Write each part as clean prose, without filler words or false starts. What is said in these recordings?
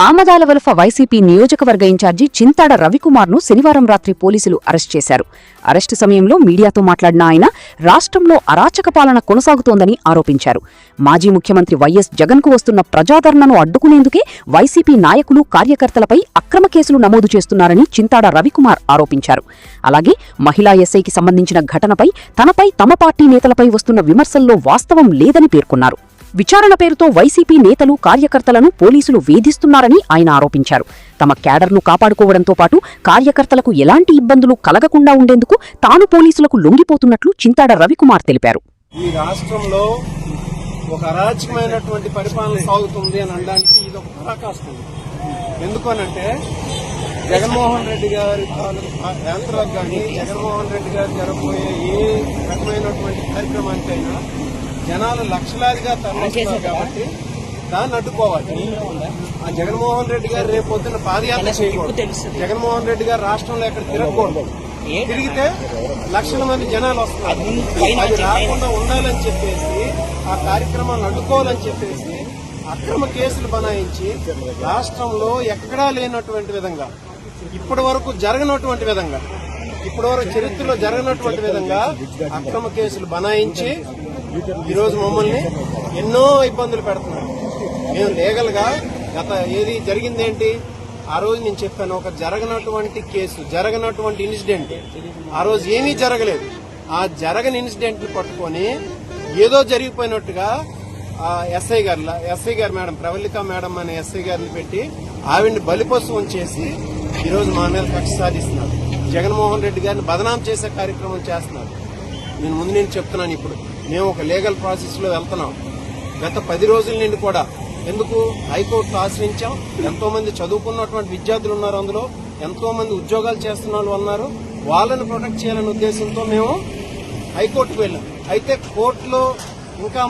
Amadalavalasa YCP నియోజకవర్గ incharge Chintada రవికుమార్ను శనివారం రాత్రి పోలీసులు అరెస్ట్ చేశారు. అరెస్టు సమయంలో మీడియాతో మాట్లాడిన ఆయన రాష్ట్రంలో అరాచక పాలన కొనసాగుతోందని ఆరోపించారు. మాజీ ముఖ్యమంత్రి వైఎస్ జగన్కు వస్తున్న ప్రజాదరణను అడ్డుకునేందుకే వైసీపీ నాయకులు, కార్యకర్తలపై అక్రమ కేసులు నమోదు చేస్తున్నారని చింతాడ రవికుమార్ ఆరోపించారు. అలాగే మహిళా ఎస్ఐకి సంబంధించిన ఘటనపై తమ పార్టీ నేతలపై వస్తున్న విమర్శల్లో వాస్తవం లేదని పేర్కొన్నారు. విచారణ పేరుతో వైసీపీ నేతలు, కార్యకర్తలను పోలీసులు వేధిస్తున్నారని ఆయన ఆరోపించారు. తమ క్యాడర్ను కాపాడుకోవడంతో పాటు కార్యకర్తలకు ఎలాంటి ఇబ్బందులు కలగకుండా ఉండేందుకు తాను పోలీసులకు లొంగిపోతున్నట్లు చింతాడ రవికుమార్ తెలిపారు. ఈ రాష్ట్రంలో ఒక అరాచకమైనటువంటి పరిపాలన సాగుతుంది అని అనడానికి ఇది ఒక పరాకాష్ఠం. ఎందుకనంటే జగన్మోహన్ రెడ్డి గారి యాంత్రాలకు కానీ, జగన్మోహన్ రెడ్డి గారు జరగబోయే ఏ రకమైనటువంటి కార్యక్రమానికైనా జనాలు లక్షలాదిగా తరలిస్తున్నారు కాబట్టి దాన్ని అడ్డుకోవాలి. ఆ జగన్మోహన్ రెడ్డి గారు రేపు పొద్దున్న పాదయాత్ర చేయకూడదు. జగన్మోహన్ రెడ్డి గారు రాష్ట్రంలో ఎక్కడ తిరగకూడదు. తిరిగితే లక్షల మంది జనాలు వస్తున్నారు. అది రాకుండా ఉండాలని చెప్పేసి, ఆ కార్యక్రమాలను అడ్డుకోవాలని చెప్పేసి అక్రమ కేసులు బనాయించి రాష్ట్రంలో ఎక్కడా లేనటువంటి విధంగా, ఇప్పటి వరకు జరగనటువంటి విధంగా, ఇప్పటివరకు చరిత్రలో జరగనటువంటి విధంగా అక్రమ కేసులు బనాయించి ఈరోజు మమ్మల్ని ఎన్నో ఇబ్బందులు పెడుతున్నారు. మేము లీగల్ గా ఏది జరిగిందేంటి, ఆ రోజు నేను చెప్పాను, ఒక జరగనటువంటి కేసు, జరగనటువంటి ఇన్సిడెంట్, ఆ రోజు ఏమీ జరగలేదు. ఆ జరగని ఇన్సిడెంట్ ని పట్టుకొని ఏదో జరిగిపోయినట్టుగా ఎస్ఐ గారు మేడం, ప్రవళిక మేడం అనే ఎస్ఐ గారిని పెట్టి ఆవిడ్ని బలిపశువం చేసి ఈరోజు మా మీద కక్ష సాధిస్తున్నారు. జగన్మోహన్ రెడ్డి గారిని బదనాం చేసే కార్యక్రమం చేస్తున్నారు. నేను చెప్తున్నాను, ఇప్పుడు మేము ఒక లీగల్ ప్రాసెస్ లో వెళ్తున్నాం. గత 10 రోజుల నుండి కూడా ఎందుకు హైకోర్టు ఆశ్రయించాం. ఎంతో మంది చదువుకున్నటువంటి విద్యార్థులు ఉన్నారు, అందులో ఎంతో మంది ఉద్యోగాలు చేస్తున్న వాళ్ళు ఉన్నారు. వాళ్ళని ప్రొటెక్ట్ చేయాలనే ఉద్దేశంతో మేము హైకోర్టుకు వెళ్ళాం. అయితే కోర్టులో ఇంకా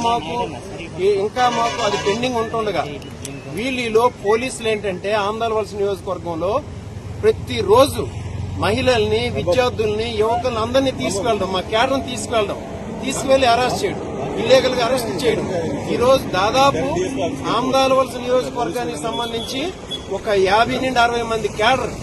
మాకు అది పెండింగ్ ఉంటుండగా వీళ్ళలో పోలీసులు ఏంటంటే ఆమదాలవలస నియోజకవర్గంలో ప్రతిరోజు మహిళల్ని, విద్యార్థుల్ని, యువకులను అందరినీ తీసుకువెళ్ళడం, మా క్యాడర్ని తీసుకువెళ్లి అరెస్ట్ చేయడం, ఇల్లీగల్ గా అరెస్ట్ చేయడం. ఈ రోజు దాదాపు ఆమదాలవలస నియోజకవర్గానికి సంబంధించి ఒక 50 నుండి 60 మంది క్యాడర్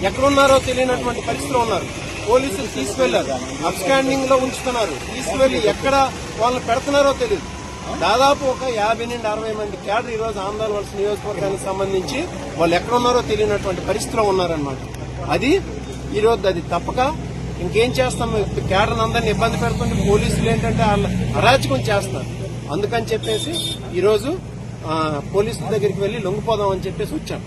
ఎక్కడున్నారో తెలియనటువంటి పరిస్థితిలో ఉన్నారు. పోలీసులు తీసుకువెళ్లారు, అబ్స్కాండింగ్ లో ఉంచుతున్నారు, తీసుకువెళ్లి ఎక్కడ వాళ్ళని పెడుతున్నారో తెలియదు. దాదాపు ఒక 50 నుండి 60 మంది క్యాడర్ ఈ రోజు ఆమదాలవలస నియోజకవర్గానికి సంబంధించి వాళ్ళు ఎక్కడున్నారో తెలియనటువంటి పరిస్థితిలో ఉన్నారన్నమాట. ఈ రోజు అది తప్పక ఇంకేం చేస్తాం, క్యాడర్ అందరినీ ఇబ్బంది పెడుతుంది. పోలీసులు ఏంటంటే వాళ్ళ అరాచకం చేస్తున్నారు. అందుకని చెప్పేసి ఈ రోజు పోలీసుల దగ్గరికి వెళ్లి లొంగిపోదాం అని చెప్పేసి వచ్చాం.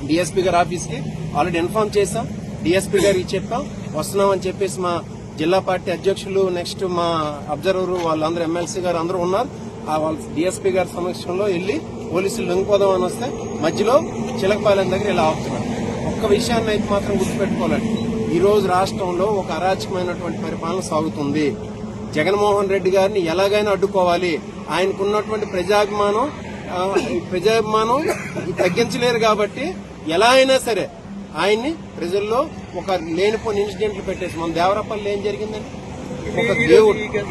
డీఎస్పీ గారి ఆఫీస్ కి ఆల్రెడీ ఇన్ఫార్మ్ చేశాం, డీఎస్పీ గారికి చెప్పాం, వస్తున్నామని చెప్పేసి మా జిల్లా పార్టీ అధ్యక్షులు, నెక్స్ట్ మా అబ్జర్వర్, వాళ్ళందరూ ఎమ్మెల్సీ గారు అందరూ ఉన్నారు. వాళ్ళ డీఎస్పీ గారి సమక్షంలో వెళ్లి పోలీసులు లొంగిపోదాం అని వస్తే మధ్యలో చిలకపాలెం దగ్గర ఇలా ఆపుతున్నారు. ఒక్క విషయాన్ని అయితే మాత్రం గుర్తుపెట్టుకోవాలండి, ఈ రోజు రాష్ట్రంలో ఒక అరాచకమైనటువంటి పరిపాలన సాగుతుంది. జగన్మోహన్ రెడ్డి గారిని ఎలాగైనా అడ్డుకోవాలి. ఆయనకున్నటువంటి ప్రజాభిమానం తగ్గించలేరు కాబట్టి ఎలా అయినా సరే ఆయన్ని ప్రజల్లో ఒక లేనిపోని ఇన్సిడెంట్లు పెట్టేసి, మన దేవరపల్లి ఏం జరిగిందండి,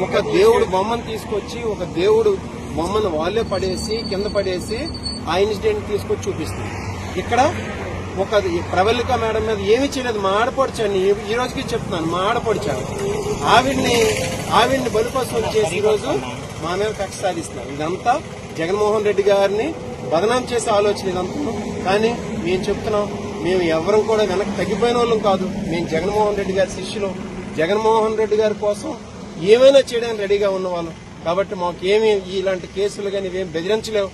ఒక దేవుడు బొమ్మను తీసుకొచ్చి, ఒక దేవుడు బొమ్మను వాళ్ళే పడేసి కింద పడేసి ఆ ఇన్సిడెంట్ తీసుకొచ్చి చూపిస్తుంది. ఇక్కడ ఒక ప్రవళిక మేడం మీద ఏమీ చేయలేదు. మా ఆడపడిచాను, ఈ రోజుకి చెప్తున్నాను, మా ఆడపడిచాను, ఆవిడ్ని బలిపశువులు చేసి ఈ రోజు మా మీద కక్ష సాధిస్తున్నారు. ఇదంతా జగన్మోహన్ రెడ్డి గారిని బదనాం చేసే ఆలోచన ఇదంతా. కానీ మేము చెప్తున్నాం, మేము ఎవరం కూడా వెనక్కి తగ్గిపోయిన వాళ్ళం కాదు. మేము జగన్మోహన్ రెడ్డి గారి శిష్యులు, జగన్మోహన్ రెడ్డి గారి కోసం ఏమైనా చేయడానికి రెడీగా ఉన్నవాళ్ళం. కాబట్టి మాకేమీ ఇలాంటి కేసులు కానీ ఇవేం బెదిరించలేవు.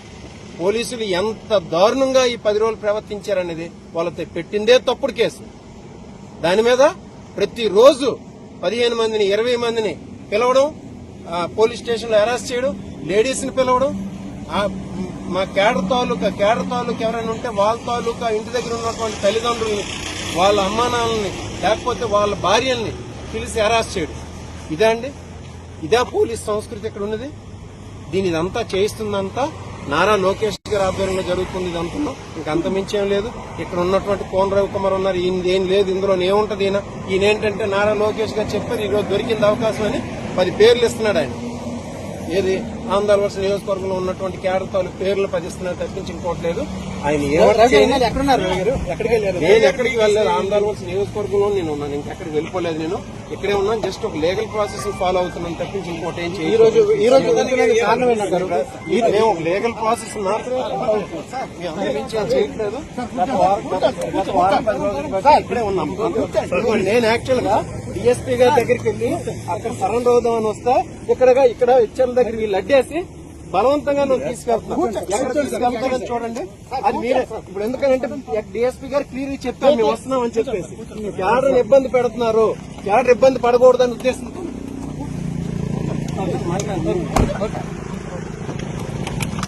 పోలీసులు ఎంత దారుణంగా ఈ 10 రోజులు ప్రవర్తించారనేది వాళ్ళతో పెట్టిందే తప్పుడు కేసు. దాని మీద ప్రతిరోజు 15 మందిని 20 మందిని పిలవడం, పోలీస్ స్టేషన్ లో అరెస్ట్ చేయడం, లేడీస్ ని పిలవడం, మా కేడర్ తాలూకా ఎవరైనా ఉంటే వాళ్ళ తాలూకా ఇంటి దగ్గర ఉన్నటువంటి తల్లిదండ్రుల్ని, వాళ్ళ అమ్మానాన్నల్ని, లేకపోతే వాళ్ళ భార్యల్ని పిలిచి అరెస్ట్ చేయడం. ఇదే పోలీస్ సంస్కృతి ఇక్కడ ఉన్నది. ఇదంతా చేయిస్తుందంతా నారా లోకేష్ గారి ఆధ్వర్యంలో జరుగుతుంది. ఇదంతా ఇంకంత మించేం లేదు. ఇక్కడ ఉన్నటువంటి కోన రవికుమార్ ఉన్నారు, ఈయన లేదు, ఇందులో ఏముంటది, ఈయన ఏంటంటే నారా లోకేష్ గారు చెప్పారు, ఈ రోజు దొరికింది అవకాశం అని 10 పేర్లు ఇస్తున్నాడు ఆయన. ఏది ఆంధ్రవలస నియోజకవర్గంలో ఉన్నటువంటి క్యాడర్ తాలూకు పేర్లు పదిస్తున్నారు తప్పించి ఇంకోట్లేదు. ఆయన నేను ఎక్కడికి వెళ్ళలేదు. ఆంధ్రవలస నియోజకవర్గంలో నేను ఉన్నాను, ఇంకెక్కడికి వెళ్ళిపోలేదు. నేను ఇక్కడే ఉన్నాను. జస్ట్ ఒక లీగల్ ప్రాసెస్ ఫాలో అవుతున్నాను తప్పించి ఇంకోటి ఏం చేయలేదు. మేము లీగల్ ప్రాసెస్ మాత్రమే చేయట్లేదు. గత వారం 10 రోజుల బట్టి ఇక్కడే ఉన్నాం. నేను యాక్చువల్ గా డిఎస్పీ గారి దగ్గరికి వెళ్ళి అక్కడ సరెండర్ అవుదామని వస్తే ఇక్కడ హెచ్ఎల్ దగ్గర వీళ్ళు అడ్డేసి బలవంతంగా నువ్వు తీసుకెళ్తున్నావు. ఎక్కడ తీసుకెళ్తామని చూడండి. అది మీరే ఇప్పుడు ఎందుకంటే డిఎస్పీ గారు క్లియర్ చెప్పారు మేము వస్తున్నామని చెప్పేసి. క్యాడర్ ఇబ్బంది పెడుతున్నారు, క్యాడర్ ఇబ్బంది పడకూడదని ఉద్దేశంతో